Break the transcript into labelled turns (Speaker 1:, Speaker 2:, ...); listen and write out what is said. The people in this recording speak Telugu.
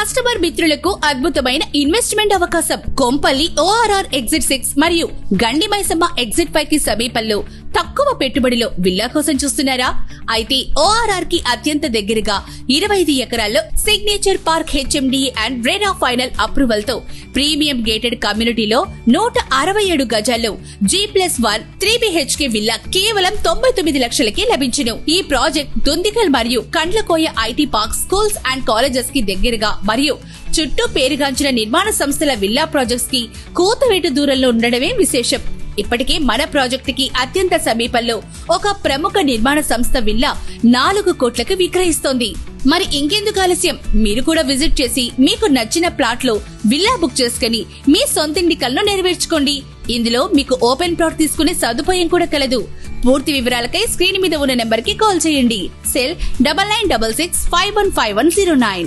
Speaker 1: కస్టమర్ మిత్రులకు అద్భుతమైన ఇన్వెస్ట్మెంట్ అవకాశం. కొంపల్లి ORR ఎగ్జిట్ 6 మరియు గండి మైసమ్మ ఎగ్జిట్ 5 కి సమీపంలో తక్కువ పెట్టుబడిలో విల్లా కోసం చూస్తున్నారా? అయితే ORR కి అత్యంత దగ్గరగా 25 ఎకరాల్లో signature park HMDA and bread of final approval తో ప్రీమియం గేటెడ్ కమ్యూనిటీలో 167 గజాల్లో G+1 3 BHK విల్లా కేవలం 99 లక్షలకే లభించును. ఈ ప్రాజెక్ట్ దుందిగల్ మరియు Kandlakoya IT park, schools and colleges కి దగ్గరగా మరియు చుట్టూ పేరుగాంచిన నిర్మాణ సంస్థల విల్లా ప్రాజెక్ట్స్ కి కూతవేటు దూరంలో ఉండడమే విశేషం. ఇప్పటికే మన ప్రాజెక్ట్ కి అత్యంత సమీపంలో ఒక ప్రముఖ నిర్మాణ సంస్థ విల్లా 4 కోట్లకు విక్రయిస్తోంది. మరి ఇంకెందుకు ఆలస్యం? మీరు కూడా విజిట్ చేసి మీకు నచ్చిన ప్లాట్ లో విల్లా బుక్ చేసుకుని మీ సొంతింటి కలను నెరవేర్చుకోండి. ఇందులో మీకు ఓపెన్ ప్లాట్ తీసుకునే సదుపాయం కూడా కలదు. పూర్తి వివరాలకై స్క్రీన్ మీద ఉన్న నెంబర్ కి కాల్ చేయండి. సెల్ 9966515109.